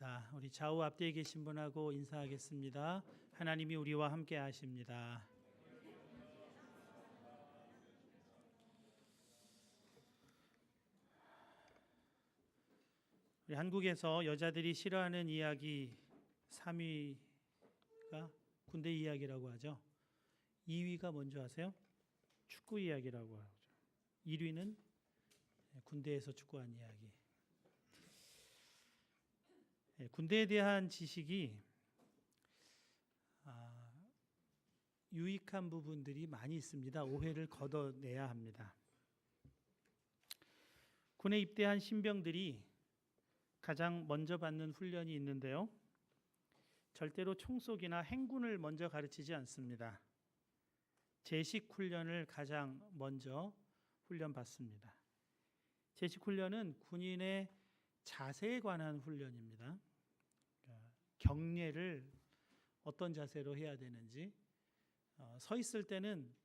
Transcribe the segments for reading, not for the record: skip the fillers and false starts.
기도하겠습니다. 우리 좌우 앞뒤에 계신 분하고 인사하겠습니다. 하나님이 우리와 함께 하십니다. 우리 한국에서 여자들이 싫어하는 이야기 3위가 군대 이야기라고 하죠. 2위가 뭔지 아세요? 축구 이야기라고 하죠. 1위는 군대에서 축구한 이야기. 군대에 대한 지식이 유익한 부분들이 많이 있습니다. 오해를 걷어내야 합니다. 군에 입대한 신병들이 가장 먼저 받는 훈련이 있는데요. 절대로 총쏘기나 행군을 먼저 가르치지 않습니다. 제식 훈련을 가장 먼저 훈련받습니다. 제식 훈련은 군인의 자세에 관한 훈련입니다. 경례를 어떤 자세로 해야 되는지, 서 있을 때는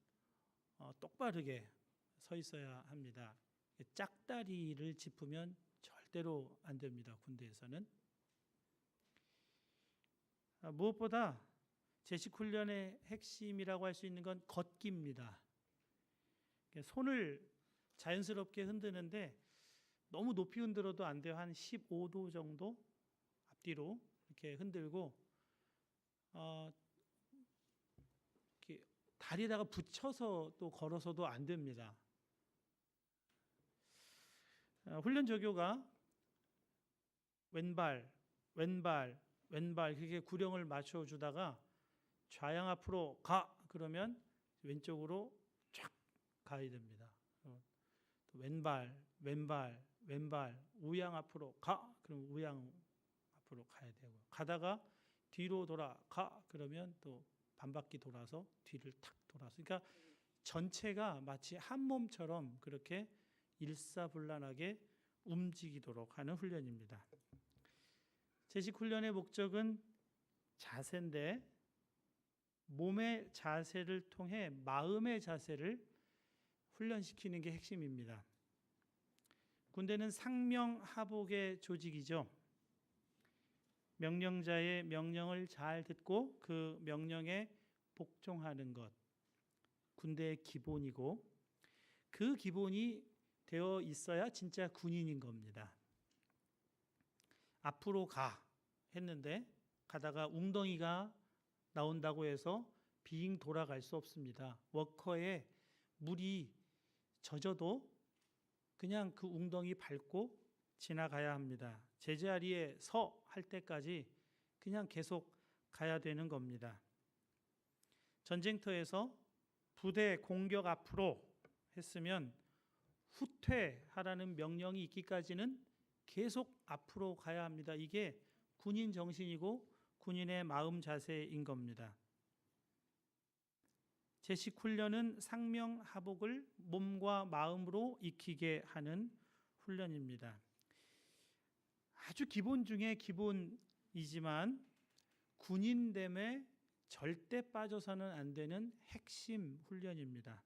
똑바르게 서 있어야 합니다. 짝다리를 짚으면 절대로 안 됩니다. 군대에서는. 무엇보다 제식 훈련의 핵심이라고 할 수 있는 건 걷기입니다. 손을 자연스럽게 흔드는데 너무 높이 흔들어도 안 돼요. 한 15도 정도 앞뒤로 이렇게 흔들고 이렇게 다리에다가 붙여서 또 걸어서도 안 됩니다. 훈련 조교가 왼발 그렇게 구령을 맞춰주다가 좌양 앞으로 가 그러면 왼쪽으로 쫙 가야 됩니다. 또 왼발 우양 앞으로 가 그럼 우양 앞으로 가야 되고, 가다가 뒤로 돌아가 그러면 또 반바퀴 돌아서 뒤를 탁 돌아서, 그러니까 전체가 마치 한 몸처럼 그렇게 일사불란하게 움직이도록 하는 훈련입니다. 제식 훈련의 목적은 자세인데 몸의 자세를 통해 마음의 자세를 훈련시키는 게 핵심입니다. 군대는 상명하복의 조직이죠. 명령자의 명령을 잘 듣고 그 명령에 복종하는 것, 군대의 기본이고, 그 기본이 되어 있어야 진짜 군인인 겁니다. 앞으로 가 했는데 가다가 웅덩이가 나온다고 해서 빙 돌아갈 수 없습니다. 워커에 물이 젖어도 그냥 그 웅덩이 밟고 지나가야 합니다. 제자리에 서 할 때까지 그냥 계속 가야 되는 겁니다. 전쟁터에서 부대 공격 앞으로 했으면 후퇴하라는 명령이 있기까지는 계속 앞으로 가야 합니다. 이게 군인 정신이고 군인의 마음 자세인 겁니다. 제식 훈련은 상명하복을 몸과 마음으로 익히게 하는 훈련입니다. 아주 기본 중에 기본이지만 군인됨에 절대 빠져서는 안 되는 핵심 훈련입니다.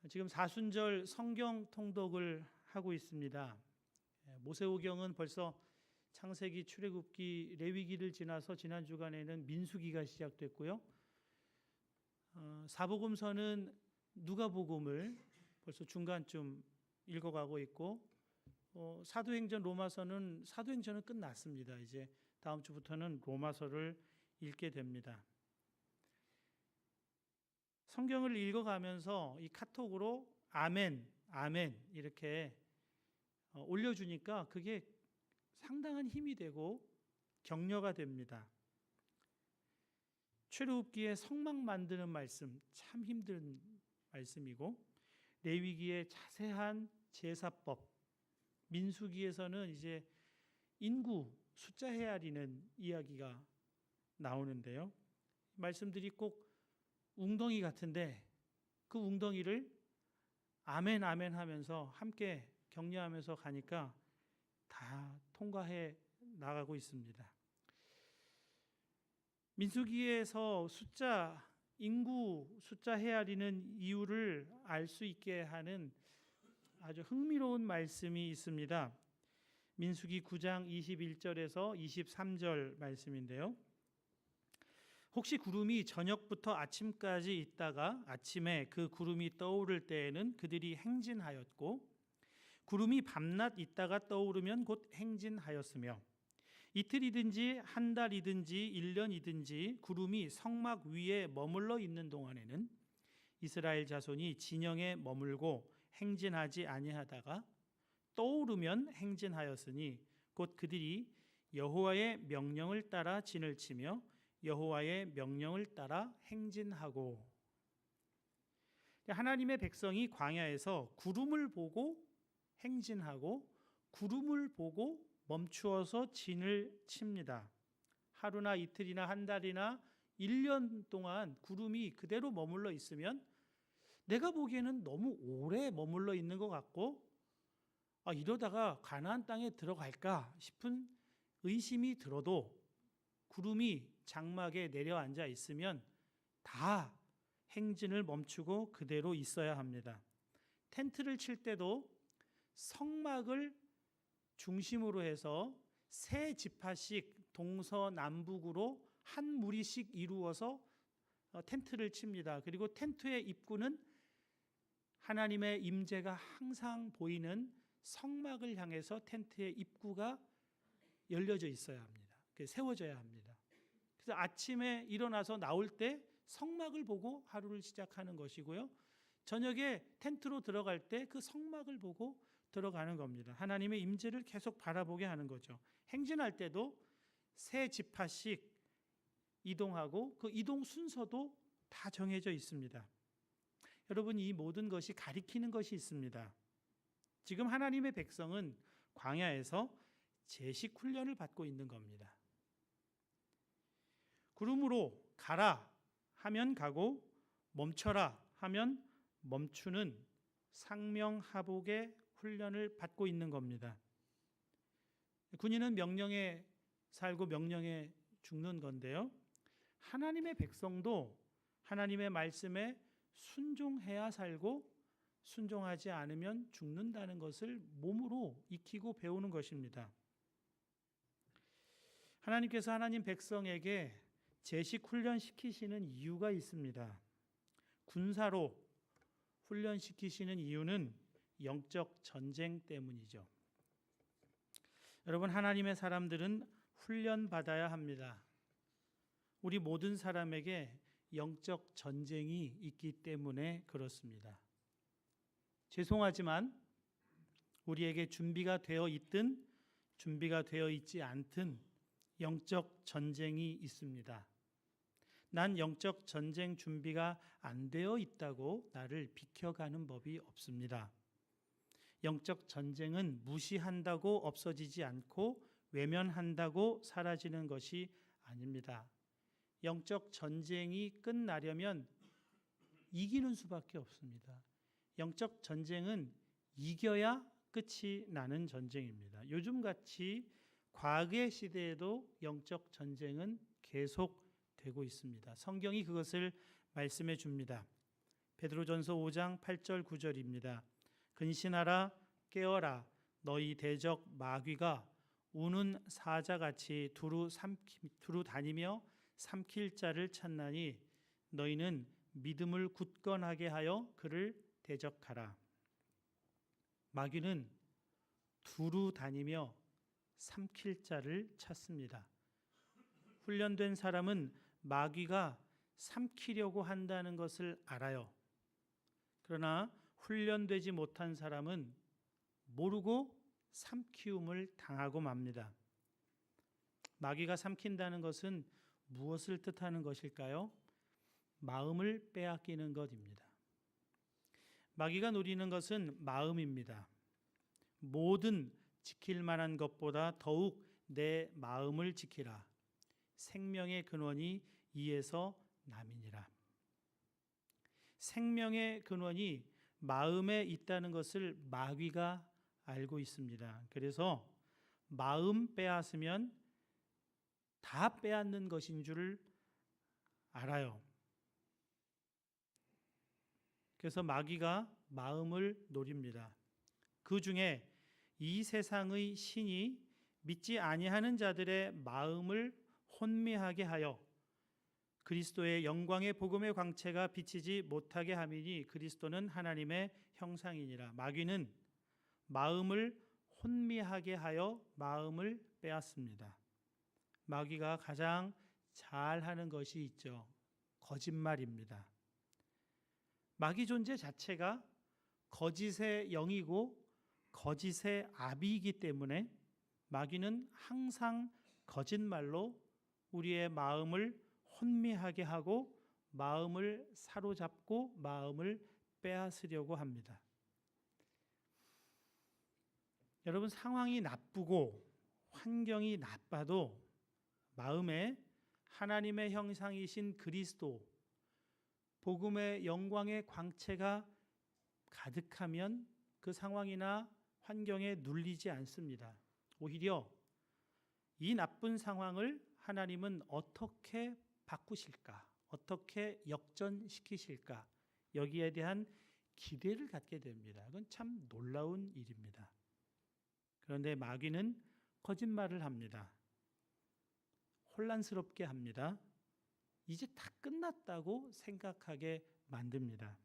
지금 사순절 성경 통독을 하고 있습니다. 모세오경은 벌써 창세기, 출애굽기, 레위기를 지나서 지난 주간에는 민수기가 시작됐고요. 사복음서는 누가복음을 벌써 중간쯤 읽어가고 있고, 사도행전, 로마서는 사도행전은 끝났습니다. 이제 다음 주부터는 로마서를 읽게 됩니다. 성경을 읽어가면서 이 카톡으로 아멘 이렇게 올려주니까 그게 상당한 힘이 되고 격려가 됩니다. 출애굽기의 성막 만드는 말씀 참 힘든 말씀이고, 레위기의 자세한 제사법, 민수기에서는 이제 인구 숫자 헤아리는 이야기가 나오는데요. 말씀들이 꼭 웅덩이 같은데 그 웅덩이를 아멘 하면서 함께 격려하면서 가니까 다 통과해 나가고 있습니다. 민수기에서 인구 숫자 헤아리는 이유를 알 수 있게 하는 아주 흥미로운 말씀이 있습니다. 민수기 9장 21절에서 23절 말씀인데요. 혹시 구름이 저녁부터 아침까지 있다가 아침에 그 구름이 떠오를 때에는 그들이 행진하였고, 구름이 밤낮 있다가 떠오르면 곧 행진하였으며, 이틀이든지 한 달이든지 1년이든지 구름이 성막 위에 머물러 있는 동안에는 이스라엘 자손이 진영에 머물고 행진하지 아니하다가 떠오르면 행진하였으니 곧 그들이 여호와의 명령을 따라 진을 치며 여호와의 명령을 따라 행진하고. 하나님의 백성이 광야에서 구름을 보고 행진하고 구름을 보고 멈추어서 진을 칩니다. 하루나 이틀이나 한 달이나 1년 동안 구름이 그대로 머물러 있으면 내가 보기에는 너무 오래 머물러 있는 것 같고, 이러다가 가나안 땅에 들어갈까 싶은 의심이 들어도 구름이 장막에 내려앉아 있으면 다 행진을 멈추고 그대로 있어야 합니다. 텐트를 칠 때도 성막을 중심으로 해서 세 지파씩 동서남북으로 한 무리씩 이루어서 텐트를 칩니다. 그리고 텐트의 입구는 하나님의 임재가 항상 보이는 성막을 향해서 텐트의 입구가 열려져 있어야 합니다. 세워져야 합니다. 그래서 아침에 일어나서 나올 때 성막을 보고 하루를 시작하는 것이고요. 저녁에 텐트로 들어갈 때 그 성막을 보고 들어가는 겁니다. 하나님의 임재를 계속 바라보게 하는 거죠. 행진할 때도 세 지파씩 이동하고 그 이동 순서도 다 정해져 있습니다. 여러분, 이 모든 것이 가리키는 것이 있습니다. 지금 하나님의 백성은 광야에서 제식 훈련을 받고 있는 겁니다. 구름으로 가라 하면 가고 멈춰라 하면 멈추는 상명하복의 훈련을 받고 있는 겁니다. 군인은 명령에 살고 명령에 죽는 건데요. 하나님의 백성도 하나님의 말씀에 순종해야 살고 순종하지 않으면 죽는다는 것을 몸으로 익히고 배우는 것입니다. 하나님께서 하나님 백성에게 제식 훈련시키시는 이유가 있습니다. 군사로 훈련시키시는 이유는 영적 전쟁 때문이죠. 여러분, 하나님의 사람들은 훈련받아야 합니다. 우리 모든 사람에게 영적 전쟁이 있기 때문에 그렇습니다. 죄송하지만 우리에게 준비가 되어 있든 준비가 되어 있지 않든 영적 전쟁이 있습니다. 난 영적 전쟁 준비가 안 되어 있다고 나를 비켜가는 법이 없습니다. 영적 전쟁은 무시한다고 없어지지 않고 외면한다고 사라지는 것이 아닙니다. 영적 전쟁이 끝나려면 이기는 수밖에 없습니다. 영적 전쟁은 이겨야 끝이 나는 전쟁입니다. 요즘같이 과거의 시대에도 영적 전쟁은 계속되고 있습니다. 성경이 그것을 말씀해 줍니다. 베드로전서 5장 8절 9절입니다. 근신하라, 깨어라, 너희 대적 마귀가 우는 사자같이 두루 다니며 삼킬 자를 찾나니 너희는 믿음을 굳건하게 하여 그를 대적하라. 마귀는 두루 다니며 삼킬 자를 찾습니다. 훈련된 사람은 마귀가 삼키려고 한다는 것을 알아요. 그러나 훈련되지 못한 사람은 모르고 삼키움을 당하고 맙니다. 마귀가 삼킨다는 것은 무엇을 뜻하는 것일까요? 마음을 빼앗기는 것입니다. 마귀가 노리는 것은 마음입니다. 모든 지킬 만한 것보다 더욱 내 마음을 지키라. 생명의 근원이 이에서 남이니라. 생명의 근원이 마음에 있다는 것을 마귀가 알고 있습니다. 그래서 마음 빼앗으면 다 빼앗는 것인 줄 알아요. 그래서 마귀가 마음을 노립니다. 그 중에 이 세상의 신이 믿지 아니하는 자들의 마음을 혼미하게 하여 그리스도의 영광의 복음의 광채가 비치지 못하게 함이니 그리스도는 하나님의 형상이니라. 마귀는 마음을 혼미하게 하여 마음을 빼앗습니다. 마귀가 가장 잘하는 것이 있죠. 거짓말입니다. 마귀 존재 자체가 거짓의 영이고 거짓의 아비이기 때문에 마귀는 항상 거짓말로 우리의 마음을 혼미하게 하고 마음을 사로잡고 마음을 빼앗으려고 합니다. 여러분, 상황이 나쁘고 환경이 나빠도 마음에 하나님의 형상이신 그리스도, 복음의 영광의 광채가 가득하면 그 상황이나 환경에 눌리지 않습니다. 오히려 이 나쁜 상황을 하나님은 어떻게 바꾸실까? 어떻게 역전시키실까? 여기에 대한 기대를 갖게 됩니다. 그건 참 놀라운 일입니다. 그런데 마귀는 거짓말을 합니다. 혼란스럽게 합니다. 이제 다 끝났다고 생각하게 만듭니다.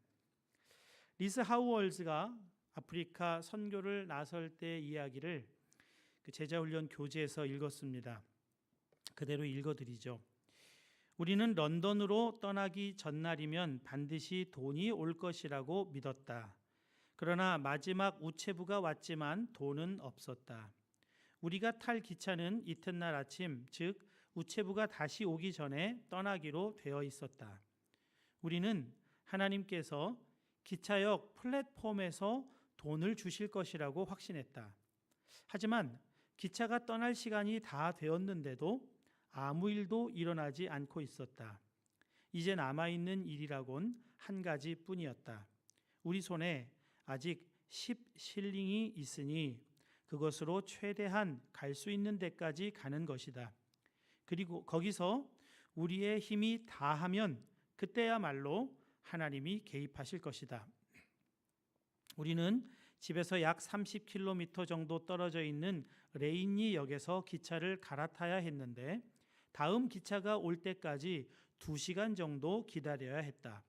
리스 하우얼즈가 아프리카 선교를 나설 때 이야기를 그 제자훈련 교재에서 읽었습니다. 그대로 읽어드리죠. 우리는 런던으로 떠나기 전날이면 반드시 돈이 올 것이라고 믿었다. 그러나 마지막 우체부가 왔지만 돈은 없었다. 우리가 탈 기차는 이튿날 아침, 즉 우체부가 다시 오기 전에 떠나기로 되어 있었다. 우리는 하나님께서 기차역 플랫폼에서 돈을 주실 것이라고 확신했다. 하지만 기차가 떠날 시간이 다 되었는데도 아무 일도 일어나지 않고 있었다. 이제 남아있는 일이라곤 한 가지뿐이었다. 우리 손에 아직 10실링이 있으니 그것으로 최대한 갈 수 있는 데까지 가는 것이다. 그리고 거기서 우리의 힘이 다하면 그때야말로 하나님이 개입하실 것이다. 우리는 집에서 약 30km 정도 떨어져 있는 레인리 역에서 기차를 갈아타야 했는데 다음 기차가 올 때까지 2시간 정도 기다려야 했다.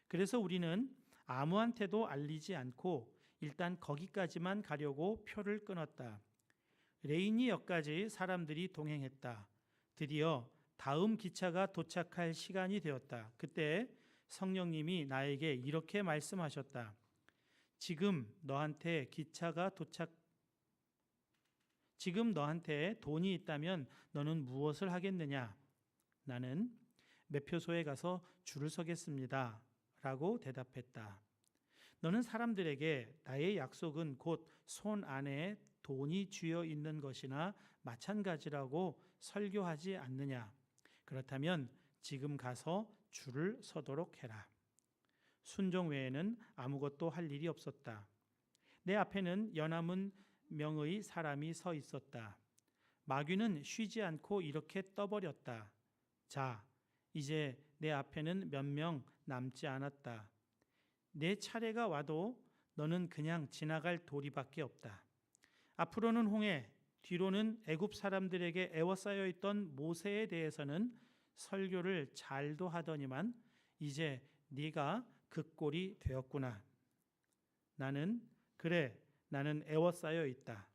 그래서 우리는 아무한테도 알리지 않고 일단 거기까지만 가려고 표를 끊었다. 레인리 역까지 사람들이 동행했다. 드디어 다음 기차가 도착할 시간이 되었다. 그때 성령님이 나에게 이렇게 말씀하셨다. 지금 너한테 돈이 있다면 너는 무엇을 하겠느냐? 나는 매표소에 가서 줄을 서겠습니다. 라고 대답했다. 너는 사람들에게 나의 약속은 곧 손 안에 돈이 쥐어 있는 것이나 마찬가지라고 설교하지 않느냐? 그렇다면 지금 가서 줄을 서도록 해라. 순종 외에는 아무것도 할 일이 없었다. 내 앞에는 연하문 명의 사람이 서 있었다. 마귀는 쉬지 않고 이렇게 떠버렸다. 자, 이제 내 앞에는 몇 명 남지 않았다. 내 차례가 와도 너는 그냥 지나갈 도리밖에 없다. 앞으로는 홍해, 뒤로는 애굽 사람들에게 애워싸여 있던 모세에 대해서는 설교를 잘도 하더니만 이제 네가 그 꼴이 되었구나. 나는 애워싸여 있다.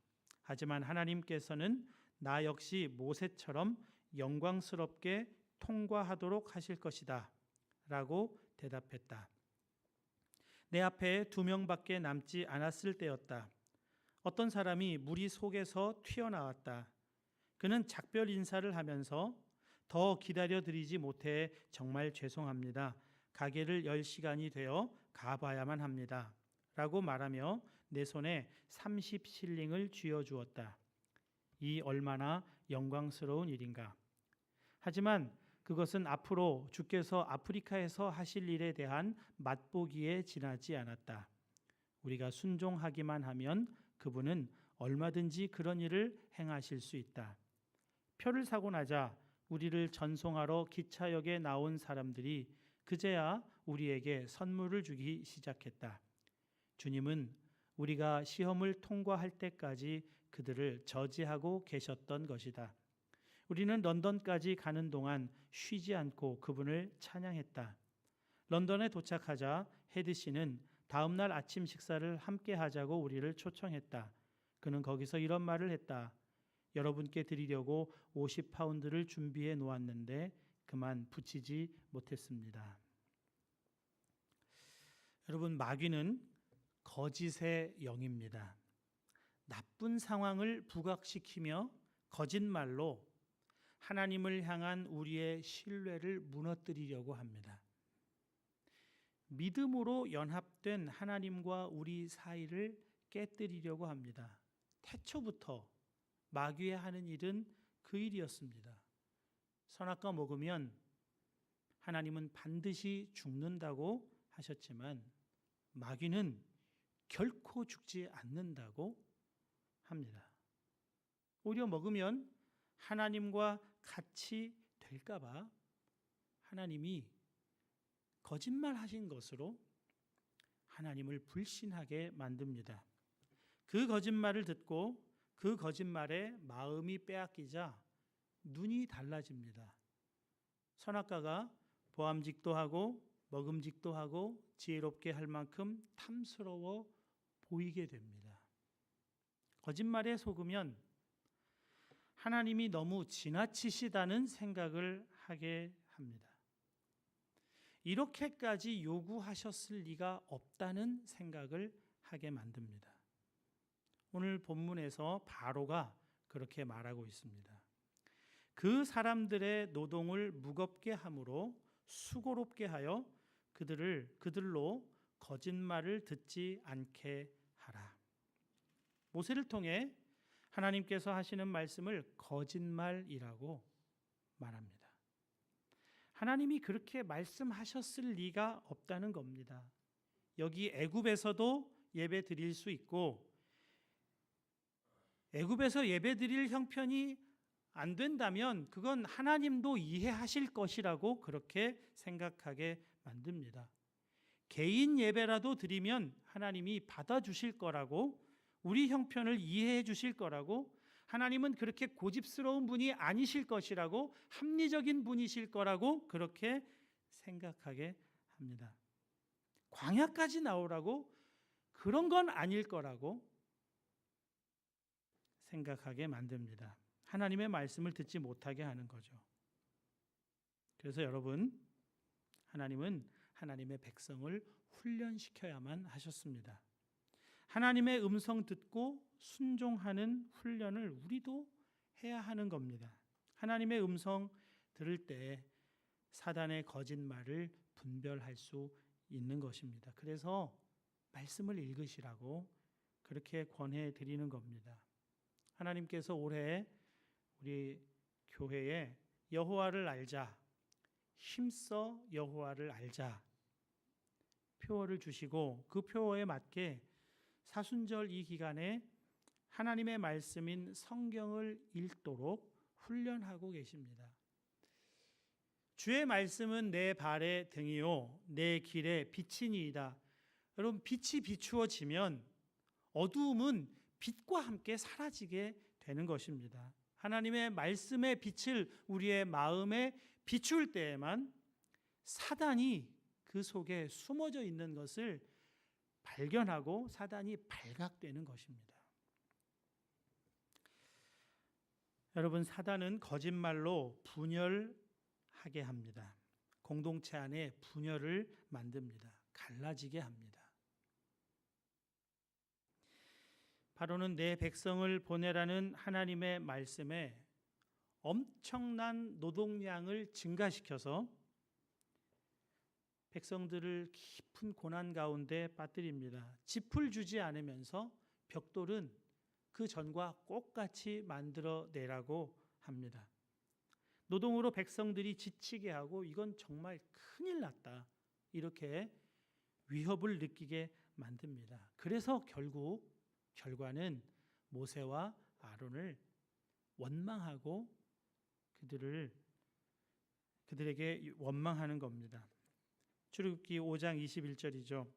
하지만 하나님께서는 나 역시 모세처럼 영광스럽게 통과하도록 하실 것이다. 라고 대답했다. 내 앞에 2명밖에 남지 않았을 때였다. 어떤 사람이 무리 속에서 튀어나왔다. 그는 작별 인사를 하면서 더 기다려드리지 못해 정말 죄송합니다. 가게를 열 시간이 되어 가봐야만 합니다. 라고 말하며 내 손에 30실링을 쥐어주었다. 이 얼마나 영광스러운 일인가. 하지만 그것은 앞으로 주께서 아프리카에서 하실 일에 대한 맛보기에 지나지 않았다. 우리가 순종하기만 하면 그분은 얼마든지 그런 일을 행하실 수 있다. 표를 사고 나자 우리를 전송하러 기차역에 나온 사람들이 그제야 우리에게 선물을 주기 시작했다. 주님은 우리가 시험을 통과할 때까지 그들을 저지하고 계셨던 것이다. 우리는 런던까지 가는 동안 쉬지 않고 그분을 찬양했다. 런던에 도착하자 헤드 씨는 다음 날 아침 식사를 함께 하자고 우리를 초청했다. 그는 거기서 이런 말을 했다. 여러분께 드리려고 50파운드를 준비해 놓았는데 그만 붙이지 못했습니다. 여러분, 마귀는 거짓의 영입니다. 나쁜 상황을 부각시키며 거짓말로 하나님을 향한 우리의 신뢰를 무너뜨리려고 합니다. 믿음으로 연합된 하나님과 우리 사이를 깨뜨리려고 합니다. 태초부터 마귀의 하는 일은 그 일이었습니다. 선악과 먹으면 하나님은 반드시 죽는다고 하셨지만 마귀는 결코 죽지 않는다고 합니다. 오히려 먹으면 하나님과 같이 될까 봐 하나님이 거짓말하신 것으로 하나님을 불신하게 만듭니다. 그 거짓말을 듣고 그 거짓말에 마음이 빼앗기자 눈이 달라집니다. 선악과가 보암직도 하고 먹음직도 하고 지혜롭게 할 만큼 탐스러워 보이게 됩니다. 거짓말에 속으면 하나님이 너무 지나치시다는 생각을 하게 합니다. 이렇게까지 요구하셨을 리가 없다는 생각을 하게 만듭니다. 오늘 본문에서 바로가 그렇게 말하고 있습니다. 그 사람들의 노동을 무겁게 함으로 수고롭게 하여 그들로 거짓말을 듣지 않게 하라. 모세를 통해 하나님께서 하시는 말씀을 거짓말이라고 말합니다. 하나님이 그렇게 말씀하셨을 리가 없다는 겁니다. 여기 애굽에서도 예배 드릴 수 있고 애굽에서 예배 드릴 형편이 안 된다면 그건 하나님도 이해하실 것이라고 그렇게 생각하게 만듭니다. 개인 예배라도 드리면 하나님이 받아주실 거라고, 우리 형편을 이해해 주실 거라고, 하나님은 그렇게 고집스러운 분이 아니실 것이라고, 합리적인 분이실 거라고 그렇게 생각하게 합니다. 광야까지 나오라고 그런 건 아닐 거라고 생각하게 만듭니다. 하나님의 말씀을 듣지 못하게 하는 거죠. 그래서 여러분, 하나님은 하나님의 백성을 훈련시켜야만 하셨습니다. 하나님의 음성 듣고 순종하는 훈련을 우리도 해야 하는 겁니다. 하나님의 음성 들을 때 사단의 거짓말을 분별할 수 있는 것입니다. 그래서 말씀을 읽으시라고 그렇게 권해 드리는 겁니다. 하나님께서 올해 우리 교회에 여호와를 알자, 힘써 여호와를 알자 표어를 주시고 그 표어에 맞게 사순절 이 기간에 하나님의 말씀인 성경을 읽도록 훈련하고 계십니다. 주의 말씀은 내 발의 등이요 내 길의 빛이니이다. 여러분, 빛이 비추어지면 어두움은 빛과 함께 사라지게 되는 것입니다. 하나님의 말씀의 빛을 우리의 마음에 비출 때에만 사단이 그 속에 숨어져 있는 것을 발견하고 사단이 발각되는 것입니다. 여러분, 사단은 거짓말로 분열하게 합니다. 공동체 안에 분열을 만듭니다. 갈라지게 합니다. 바로는 내 백성을 보내라는 하나님의 말씀에 엄청난 노동량을 증가시켜서 백성들을 깊은 고난 가운데 빠뜨립니다. 짚을 주지 않으면서 벽돌은 그 전과 똑같이 만들어내라고 합니다. 노동으로 백성들이 지치게 하고 이건 정말 큰일 났다, 이렇게 위협을 느끼게 만듭니다. 그래서 결국 결과는 모세와 아론을 원망하고 그들에게 원망하는 겁니다. 출애굽기 5장 21절이죠.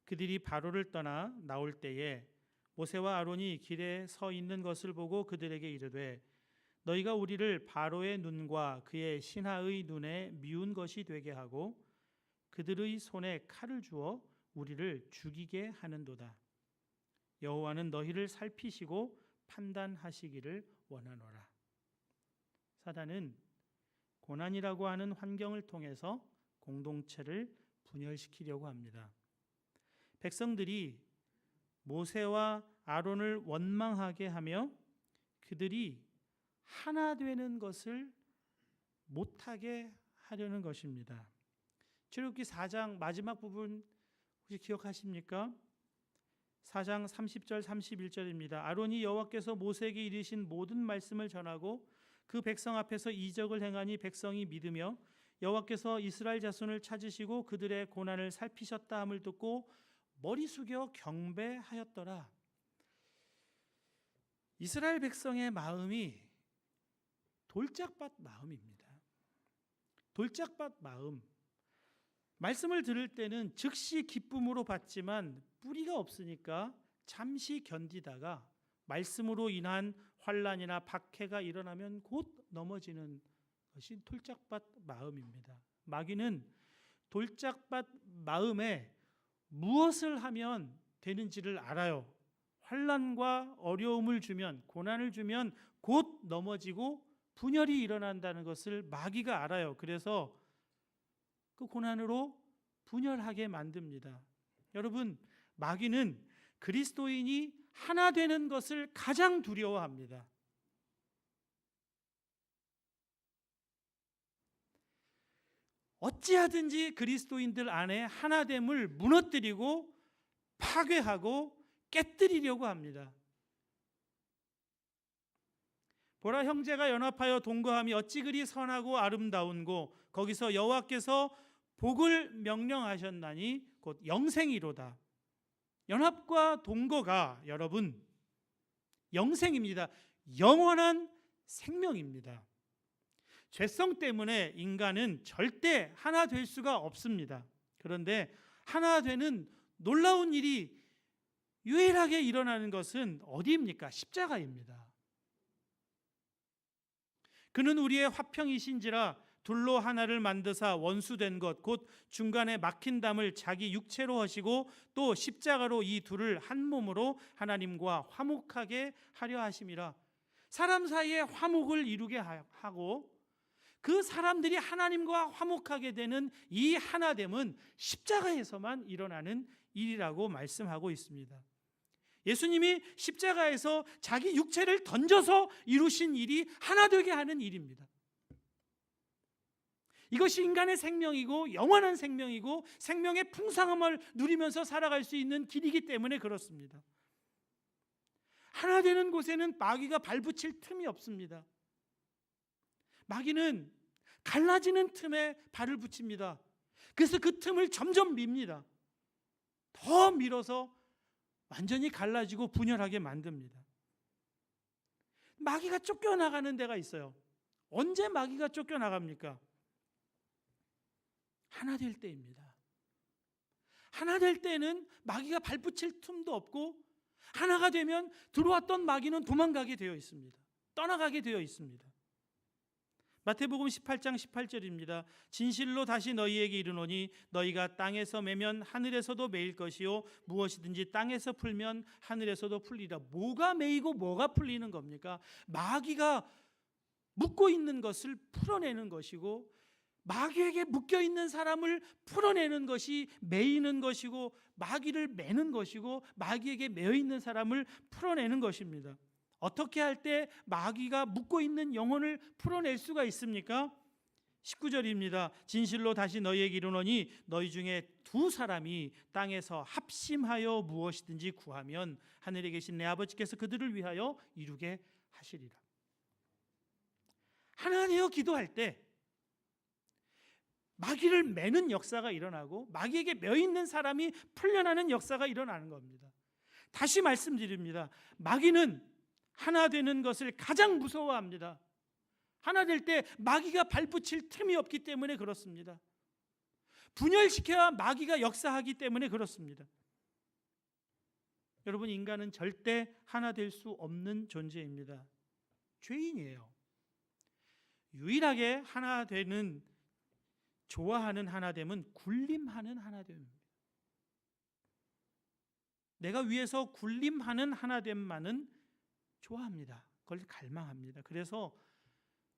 그들이 바로를 떠나 나올 때에 모세와 아론이 길에 서 있는 것을 보고 그들에게 이르되 너희가 우리를 바로의 눈과 그의 신하의 눈에 미운 것이 되게 하고 그들의 손에 칼을 주어 우리를 죽이게 하는도다. 여호와는 너희를 살피시고 판단하시기를 원하노라. 사단은 고난이라고 하는 환경을 통해서 공동체를 분열시키려고 합니다. 백성들이 모세와 아론을 원망하게 하며 그들이 하나 되는 것을 못하게 하려는 것입니다. 출애굽기 4장 마지막 부분 혹시 기억하십니까? 4장 30절 31절입니다. 아론이 여호와께서 모세에게 이르신 모든 말씀을 전하고 그 백성 앞에서 이적을 행하니 백성이 믿으며 여호와께서 이스라엘 자손을 찾으시고 그들의 고난을 살피셨다 함을 듣고 머리 숙여 경배하였더라. 이스라엘 백성의 마음이 돌짝밭 마음입니다. 돌짝밭 마음. 말씀을 들을 때는 즉시 기쁨으로 받지만 뿌리가 없으니까 잠시 견디다가 말씀으로 인한 환난이나 박해가 일어나면 곧 넘어지는 것이 돌짝밭 마음입니다. 마귀는 돌짝밭 마음에 무엇을 하면 되는지를 알아요. 환난과 어려움을 주면, 고난을 주면 곧 넘어지고 분열이 일어난다는 것을 마귀가 알아요. 그래서 그 고난으로 분열하게 만듭니다. 여러분, 마귀는 그리스도인이 하나 되는 것을 가장 두려워합니다. 어찌하든지 그리스도인들 안에 하나됨을 무너뜨리고 파괴하고 깨뜨리려고 합니다. 보라, 형제가 연합하여 동거함이 어찌 그리 선하고 아름다운고 거기서 여호와께서 복을 명령하셨나니 곧 영생이로다. 연합과 동거가 여러분 영생입니다. 영원한 생명입니다. 죄성 때문에 인간은 절대 하나 될 수가 없습니다. 그런데 하나 되는 놀라운 일이 유일하게 일어나는 것은 어디입니까? 십자가입니다. 그는 우리의 화평이신지라 둘로 하나를 만드사 원수된 것 곧 중간에 막힌 담을 자기 육체로 하시고 또 십자가로 이 둘을 한 몸으로 하나님과 화목하게 하려 하심이라. 사람 사이에 화목을 이루게 하고 그 사람들이 하나님과 화목하게 되는 이 하나됨은 십자가에서만 일어나는 일이라고 말씀하고 있습니다. 예수님이 십자가에서 자기 육체를 던져서 이루신 일이 하나 되게 하는 일입니다. 이것이 인간의 생명이고 영원한 생명이고 생명의 풍성함을 누리면서 살아갈 수 있는 길이기 때문에 그렇습니다. 하나 되는 곳에는 마귀가 발붙일 틈이 없습니다. 마귀는 갈라지는 틈에 발을 붙입니다. 그래서 그 틈을 점점 밉니다. 더 밀어서 완전히 갈라지고 분열하게 만듭니다. 마귀가 쫓겨나가는 데가 있어요. 언제 마귀가 쫓겨나갑니까? 하나 될 때입니다. 하나 될 때는 마귀가 발붙일 틈도 없고 하나가 되면 들어왔던 마귀는 도망가게 되어 있습니다. 떠나가게 되어 있습니다. 마태복음 18장 18절입니다. 진실로 다시 너희에게 이르노니 너희가 땅에서 매면 하늘에서도 매일 것이요 무엇이든지 땅에서 풀면 하늘에서도 풀리라. 뭐가 매이고 뭐가 풀리는 겁니까? 마귀가 묶고 있는 것을 풀어내는 것이고 마귀에게 묶여 있는 사람을 풀어내는 것이 매이는 것이고 마귀를 매는 것이고 마귀에게 매여 있는 사람을 풀어내는 것입니다. 어떻게 할 때 마귀가 묶고 있는 영혼을 풀어낼 수가 있습니까? 19절입니다. 진실로 다시 너희에게 이르노니 너희 중에 두 사람이 땅에서 합심하여 무엇이든지 구하면 하늘에 계신 내 아버지께서 그들을 위하여 이루게 하시리라. 하나 되어 기도할 때 마귀를 매는 역사가 일어나고 마귀에게 매여 있는 사람이 풀려나는 역사가 일어나는 겁니다. 다시 말씀드립니다. 마귀는 하나 되는 것을 가장 무서워합니다. 하나 될 때 마귀가 발붙일 틈이 없기 때문에 그렇습니다. 분열시켜야 마귀가 역사하기 때문에 그렇습니다. 여러분, 인간은 절대 하나 될 수 없는 존재입니다. 죄인이에요. 유일하게 하나 되는, 좋아하는 하나됨은 군림하는 하나됨입니다. 내가 위에서 군림하는 하나됨만은 좋아합니다. 그걸 갈망합니다. 그래서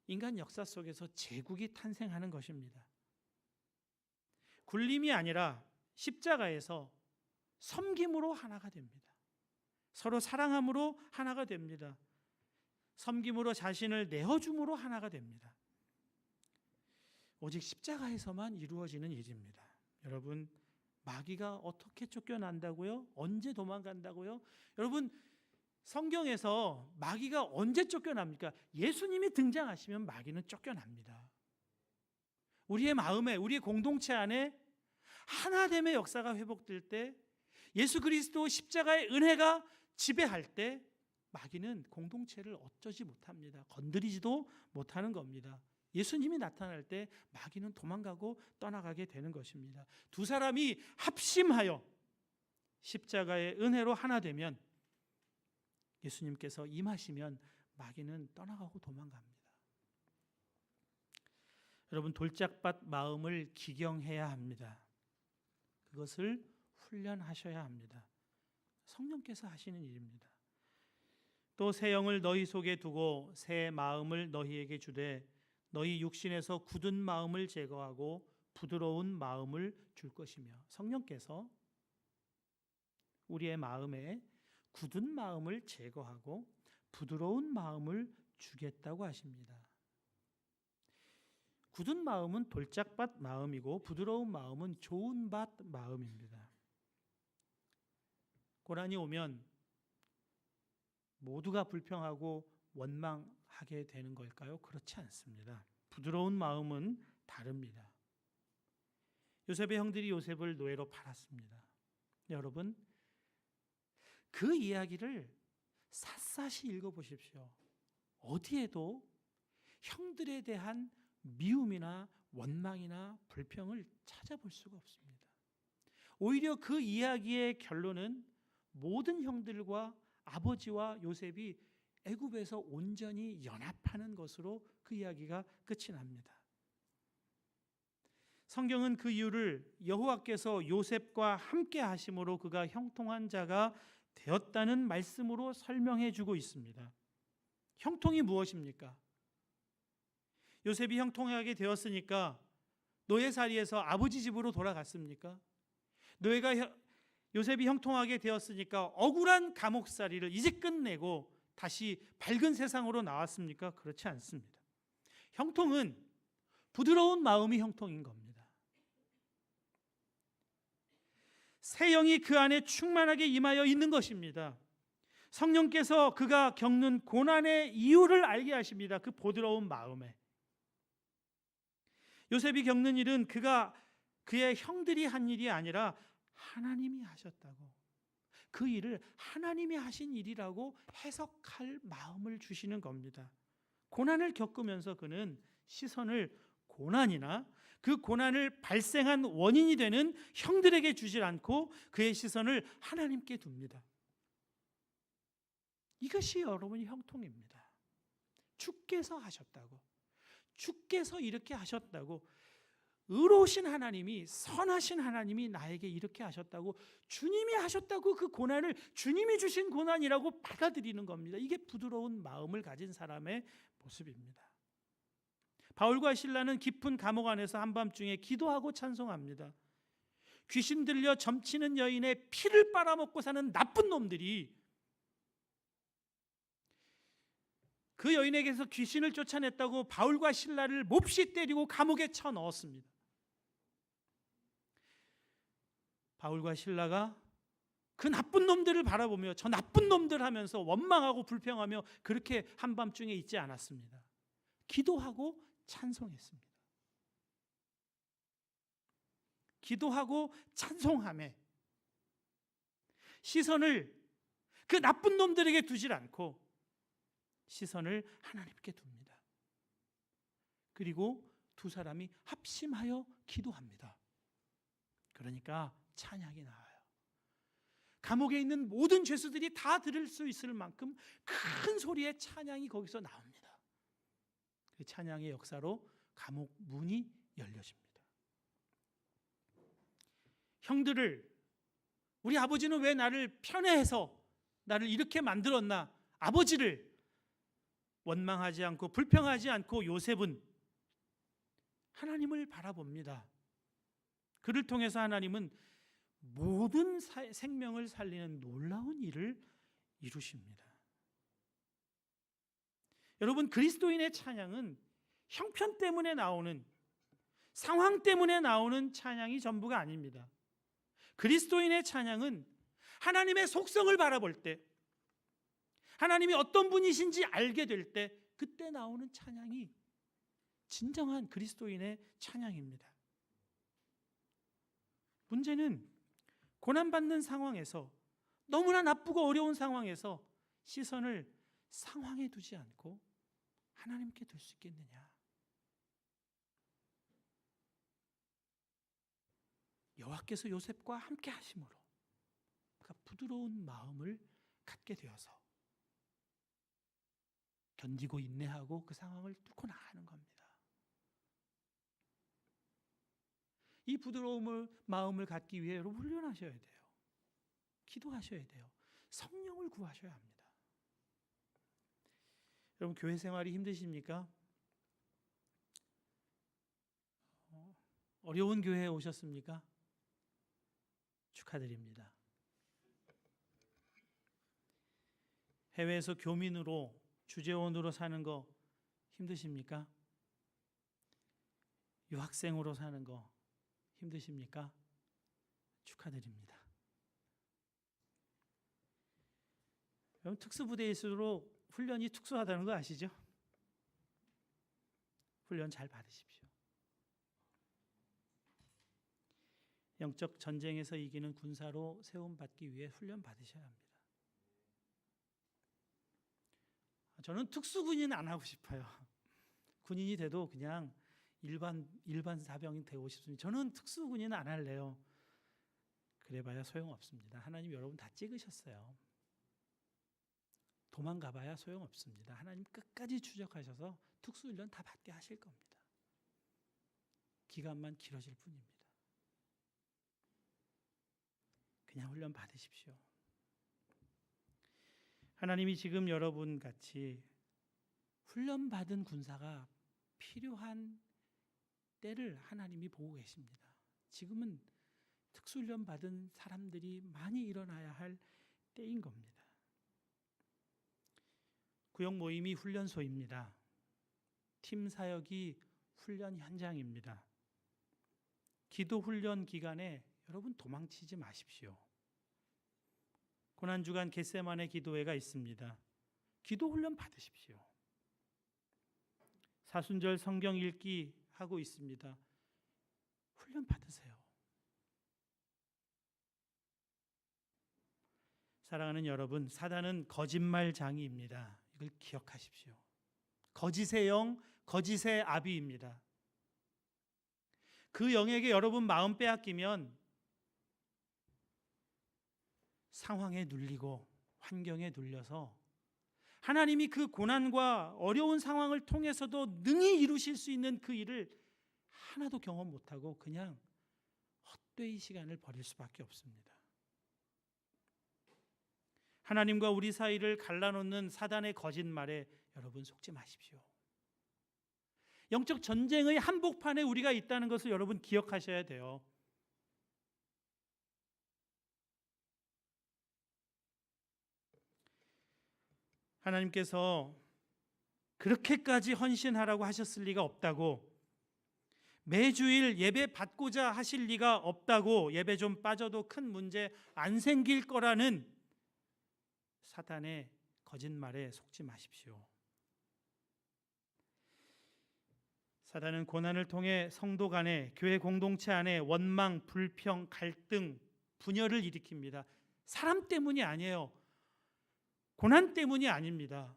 인간 역사 속에서 제국이 탄생하는 것입니다. 군림이 아니라 십자가에서 섬김으로 하나가 됩니다. 서로 사랑함으로 하나가 됩니다. 섬김으로 자신을 내어줌으로 하나가 됩니다. 오직 십자가에서만 이루어지는 일입니다. 여러분, 마귀가 어떻게 쫓겨난다고요? 언제 도망간다고요? 여러분, 성경에서 마귀가 언제 쫓겨납니까? 예수님이 등장하시면 마귀는 쫓겨납니다. 우리의 마음에, 우리의 공동체 안에 하나됨의 역사가 회복될 때, 예수 그리스도 십자가의 은혜가 지배할 때 마귀는 공동체를 어쩌지 못합니다. 건드리지도 못하는 겁니다. 예수님이 나타날 때 마귀는 도망가고 떠나가게 되는 것입니다. 두 사람이 합심하여 십자가의 은혜로 하나 되면, 예수님께서 임하시면 마귀는 떠나가고 도망갑니다. 여러분, 돌짝밭 마음을 기경해야 합니다. 그것을 훈련하셔야 합니다. 성령께서 하시는 일입니다. 또 새 영을 너희 속에 두고 새 마음을 너희에게 주되 너희 육신에서 굳은 마음을 제거하고 부드러운 마음을 줄 것이며, 성령께서 우리의 마음에 굳은 마음을 제거하고 부드러운 마음을 주겠다고 하십니다. 굳은 마음은 돌짝밭 마음이고 부드러운 마음은 좋은 밭 마음입니다. 고난이 오면 모두가 불평하고 원망하게 되는 걸까요? 그렇지 않습니다. 부드러운 마음은 다릅니다. 요셉의 형들이 요셉을 노예로 팔았습니다. 여러분, 그 이야기를 샅샅이 읽어보십시오. 어디에도 형들에 대한 미움이나 원망이나 불평을 찾아볼 수가 없습니다. 오히려 그 이야기의 결론은 모든 형들과 아버지와 요셉이 애굽에서 온전히 연합하는 것으로 그 이야기가 끝이 납니다. 성경은 그 이유를 여호와께서 요셉과 함께 하심으로 그가 형통한 자가 되었다는 말씀으로 설명해 주고 있습니다. 형통이 무엇입니까? 요셉이 형통하게 되었으니까 노예살이에서 아버지 집으로 돌아갔습니까? 요셉이 형통하게 되었으니까 억울한 감옥살이를 이제 끝내고 다시 밝은 세상으로 나왔습니까? 그렇지 않습니다. 형통은 부드러운 마음이 형통인 겁니다. 새 영이 그 안에 충만하게 임하여 있는 것입니다. 성령께서 그가 겪는 고난의 이유를 알게 하십니다. 그 부드러운 마음에. 요셉이 겪는 일은 그의 형들이 한 일이 아니라 하나님이 하셨다고, 그 일을 하나님이 하신 일이라고 해석할 마음을 주시는 겁니다. 고난을 겪으면서 그는 시선을 고난이나 그 고난을 발생한 원인이 되는 형들에게 주질 않고 그의 시선을 하나님께 둡니다. 이것이 여러분이 형통입니다. 주께서 하셨다고, 주께서 이렇게 하셨다고, 의로우신 하나님이, 선하신 하나님이 나에게 이렇게 하셨다고, 주님이 하셨다고 그 고난을 주님이 주신 고난이라고 받아들이는 겁니다. 이게 부드러운 마음을 가진 사람의 모습입니다. 바울과 실라는 깊은 감옥 안에서 한밤중에 기도하고 찬송합니다. 귀신 들려 점치는 여인의 피를 빨아먹고 사는 나쁜 놈들이 그 여인에게서 귀신을 쫓아냈다고 바울과 실라를 몹시 때리고 감옥에 쳐넣었습니다. 바울과 실라가 그 나쁜 놈들을 바라보며 저 나쁜 놈들 하면서 원망하고 불평하며 그렇게 한밤중에 있지 않았습니다. 기도하고 찬송했습니다. 기도하고 찬송함에 시선을 그 나쁜 놈들에게 두질 않고 시선을 하나님께 둡니다. 그리고 두 사람이 합심하여 기도합니다. 그러니까 찬양이 나와요. 감옥에 있는 모든 죄수들이 다 들을 수 있을 만큼 큰 소리의 찬양이 거기서 나옵니다. 그 찬양의 역사로 감옥 문이 열려집니다. 형들을, 우리 아버지는 왜 나를 편애해서 나를 이렇게 만들었나? 아버지를 원망하지 않고 불평하지 않고 요셉은 하나님을 바라봅니다. 그를 통해서 하나님은 모든 생명을 살리는 놀라운 일을 이루십니다. 여러분, 그리스도인의 찬양은 형편 때문에 나오는, 상황 때문에 나오는 찬양이 전부가 아닙니다. 그리스도인의 찬양은 하나님의 속성을 바라볼 때, 하나님이 어떤 분이신지 알게 될 때, 그때 나오는 찬양이 진정한 그리스도인의 찬양입니다. 문제는 고난받는 상황에서, 너무나 나쁘고 어려운 상황에서 시선을 상황에 두지 않고 하나님께 둘 수 있겠느냐? 여호와께서 요셉과 함께 하심으로 그가 부드러운 마음을 갖게 되어서 견디고 인내하고 그 상황을 뚫고 나가는 겁니다. 이 부드러운 마음을 갖기 위해 여러분 훈련하셔야 돼요. 기도하셔야 돼요. 성령을 구하셔야 합니다. 여러분, 교회 생활이 힘드십니까? 어려운 교회에 오셨습니까? 축하드립니다. 해외에서 교민으로, 주재원으로 사는 거 힘드십니까? 유학생으로 사는 거 힘드십니까? 축하드립니다. 여러분, 특수부대일수록 훈련이 특수하다는 거 아시죠? 훈련 잘 받으십시오. 영적 전쟁에서 이기는 군사로 세움받기 위해 훈련 받으셔야 합니다. 저는 특수군인 안 하고 싶어요. 군인이 돼도 그냥 일반 사병이 되고 싶습니다. 저는 특수군인 안 할래요. 그래봐야 소용없습니다. 하나님 여러분 다 찍으셨어요. 도망가봐야 소용없습니다. 하나님 끝까지 추적하셔서 특수훈련 다 받게 하실 겁니다. 기간만 길어질 뿐입니다. 그냥 훈련 받으십시오. 하나님이 지금 여러분 같이 훈련받은 군사가 필요한 때를 하나님이 보고 계십니다. 지금은 특수훈련 받은 사람들이 많이 일어나야 할 때인 겁니다. 구역 모임이 훈련소입니다. 팀 사역이 훈련 현장입니다. 기도 훈련 기간에 여러분 도망치지 마십시오. 고난주간 겟세마네 기도회가 있습니다. 기도 훈련 받으십시오. 사순절 성경 읽기 하고 있습니다. 훈련 받으세요. 사랑하는 여러분, 사단은 거짓말장이입니다. 이걸 기억하십시오. 거짓의 영, 거짓의 아비입니다. 그 영에게 여러분 마음 빼앗기면 상황에 눌리고 환경에 눌려서 하나님이 그 고난과 어려운 상황을 통해서도 능히 이루실 수 있는 그 일을 하나도 경험 못하고 그냥 헛되이 시간을 버릴 수밖에 없습니다. 하나님과 우리 사이를 갈라놓는 사단의 거짓말에 여러분 속지 마십시오. 영적 전쟁의 한복판에 우리가 있다는 것을 여러분 기억하셔야 돼요. 하나님께서 그렇게까지 헌신하라고 하셨을 리가 없다고, 매주일 예배 받고자 하실 리가 없다고, 예배 좀 빠져도 큰 문제 안 생길 거라는 사탄의 거짓말에 속지 마십시오. 사단은 고난을 통해 성도 간에, 교회 공동체 안에 원망, 불평, 갈등, 분열을 일으킵니다. 사람 때문이 아니에요. 고난 때문이 아닙니다.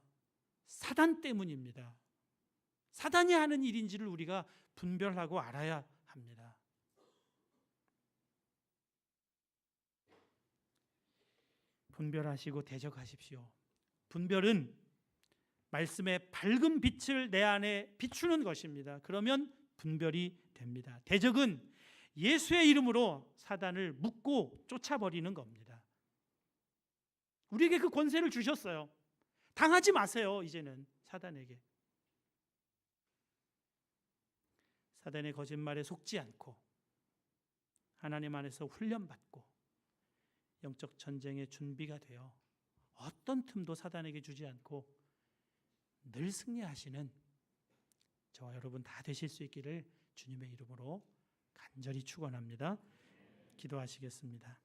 사단 때문입니다. 사단이 하는 일인지를 우리가 분별하고 알아야 합니다. 분별하시고 대적하십시오. 분별은 말씀의 밝은 빛을 내 안에 비추는 것입니다. 그러면 분별이 됩니다. 대적은 예수의 이름으로 사단을 묶고 쫓아버리는 겁니다. 우리에게 그 권세를 주셨어요. 당하지 마세요. 이제는 사단에게. 사단의 거짓말에 속지 않고 하나님 안에서 훈련받고 영적 전쟁의 준비가 되어 어떤 틈도 사단에게 주지 않고 늘 승리하시는 저와 여러분 다 되실 수 있기를 주님의 이름으로 간절히 축원합니다. 기도하시겠습니다.